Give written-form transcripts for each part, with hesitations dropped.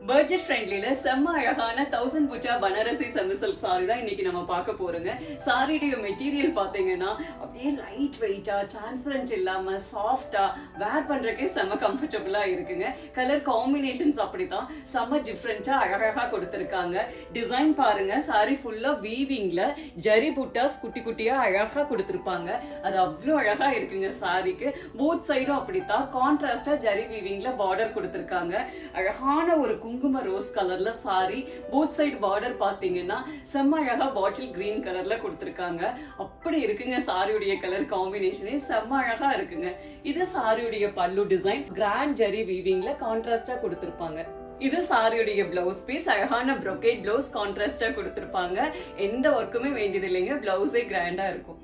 Budget ஃப்ரெண்ட்லில செம்ம அழகான 1000 புட்டா பனாரசி செமி சில்க் சாரி தான் இன்னைக்கு நம்ம பார்க்க போறோங்க. சாரியுடைய மெட்டீரியல் பாத்தீங்கன்னா அப்படியே லைட் வெயிட்டா, டிரான்ஸ்பரண்ட் இல்லாம சாஃப்டா வேர் பண்றதுக்கே செம்ம கம்ஃபர்டபுளா இருக்குங்க. கலர் காம்பினேஷன்ஸ் அப்படிதான் செம்ம டிஃப்ரெண்டா அழகழகா கொடுத்திருக்காங்க. டிசைன் பாருங்க, சாரி ஃபுல்லா வீவிங்ல ஜரி புட்டாஸ் குட்டி குட்டியா அழகா கொடுத்திருப்பாங்க. அது அவ்வளவு அழகா இருக்குங்க. சாரிக்கு போத் சைடும் அப்படித்தான் கான்ட்ராஸ்டா ஜரி வீவிங்ல பார்டர் கொடுத்திருக்காங்க. அழகான ஒரு குங்கும ரோஸ் கலர்ல சாரி, போத் சைடு பார்டர் பாத்தீங்கன்னா செம்ம அழகா பாட்டில் கிரீன் கலர்ல கொடுத்திருக்காங்க. அப்படி இருக்குங்க சாரியுடைய கலர் காம்பினேஷனே செம்ம அழகா இருக்குங்க. இது சாரியுடைய பல்லு டிசைன் கிராண்ட் ஜரி வீவிங்ல கான்ட்ராஸ்டா கொடுத்திருப்பாங்க. இது சாரியுடைய பிளவுஸ் பீஸ், அழகான brocade பிளவுஸ் கான்ட்ராஸ்டா கொடுத்திருப்பாங்க. எந்த ஒர்க்குமே வேண்டியது இல்லைங்க, பிளவுஸே கிராண்டா இருக்கும்.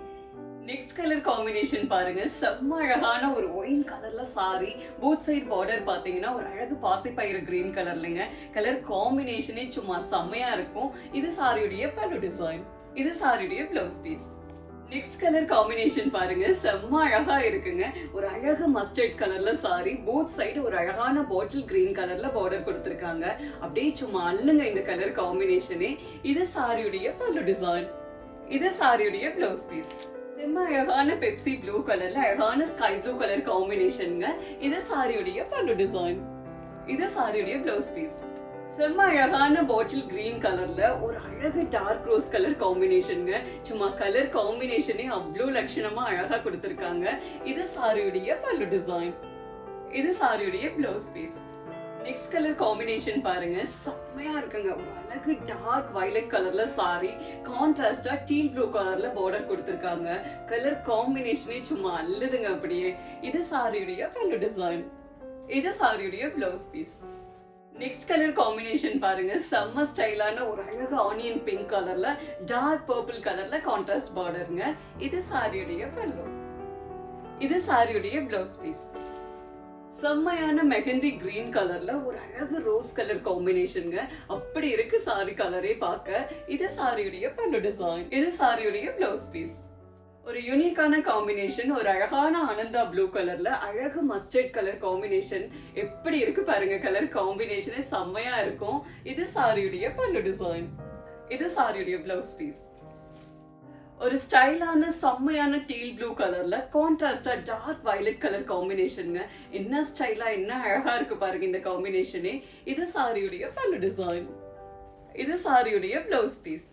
நெக்ஸ்ட் கலர் காம்பினேஷன் பாருங்க, செம்ம அழகான ஒரு ஒயின் கலர்ல சாரி, போத் சைடு பார்டர் பாத்தீங்கன்னா ஒரு அழகு பாசிப்பயிறு கிரீன் கலர்லங்க. கலர் காம்பினேஷனே சும்மா செம்மையா இருக்கும். இது சாரியுடைய பல்லு டிசைன், இது சாரியுடைய blouse piece. Next colour combination பாருங்க, செம்ம அழகா இருக்குங்க. ஒரு அழகு மஸ்டர்ட் கலர்ல சாரி, போத் சைடு ஒரு அழகான பாட்டில் கிரீன் கலர்ல பார்டர் கொடுத்திருக்காங்க. அப்படியே சும்மா அல்லுங்க இந்த கலர் காம்பினேஷனே. இது சாரியுடைய பல்லு டிசைன், இது சாரியுடைய பிளவுஸ் பீஸ். செம்ம அழகான பெப்சி ப்ளூ கலர்ல அழகான ஸ்கை ப்ளூ கலர் காம்பினேஷன்ங்க. இது சாரியுடைய பல்லு டிசைன், இது சாரியுடைய பிளவுஸ் பீஸ். செம்ம அழகான பாட்டில் கிரீன் கலர்ல ஒரு அழகு டார்க் ரோஸ் கலர் காம்பினேஷன்ங்க. சும்மா கலர் காம்பினேஷனே அவ்வளோ லட்சணமா அழகா கொடுத்திருக்காங்க. இது சாரியுடைய பல்லு டிசைன், இது சாரியுடைய blouse piece. Next colour combination பாருங்க, செம்மையா இருக்குங்க. ஒரு அழகு டார்க் வயலட் கலர்ல சாரி, கான்ட்ராஸ்டா டீல் ப்ளூ கலர்ல பார்டர் கொடுத்திருக்காங்க. கலர் காம்பினேஷனே சும்மா அல்லுதுங்க அப்படியே. இது சாரியுடைய பல்லு டிசைன், இது சாரியுடைய blouse piece. Next colour combination பாருங்க, செம்ம ஸ்டைலான ஒரு அழகு ஆனியன் பிங்க் கலர்ல டார்க் பர்பிள் கலர்ல கான்ட்ராஸ்ட் பார்டருங்க. இது சாரியுடைய பல்லு, இது சாரியுடைய பிளவுஸ் பீஸ். செம்மையான மெஹந்தி கிரீன் கலர்ல ஒரு அழகு ரோஸ் கலர் காம்பினேஷன்ங்க. அப்படி இருக்கு சாரி கலரே பார்க்க. இது சாரியுடைய பல்லு டிசைன், இது சாரியுடைய பிளவுஸ் பீஸ். ஒரு யூனிக்கான காம்பினேஷன், ஒரு அழகான ஆனந்தா ப்ளூ கலர்ல அழகு மஸ்டர்ட் கலர் காம்பினேஷன். எப்படி இருக்கு பாருங்க, கலர் காம்பினேஷனே செம்மையா இருக்கும். இது சாரியுடைய பல்லு டிசைன், இது சாரியுடைய பிளவுஸ் பீஸ். ஒரு ஸ்டைலான செம்மையான டீல் ப்ளூ கலர்ல கான்ட்ராஸ்டா டார்க் வயலட் கலர் காம்பினேஷன்ங்க. என்ன ஸ்டைலா, என்ன அழகா இருக்கு பாருங்க இந்த காம்பினேஷனே. இது சாரியுடைய பல்லு டிசைன், இது சாரியுடைய பிளவுஸ் பீஸ்.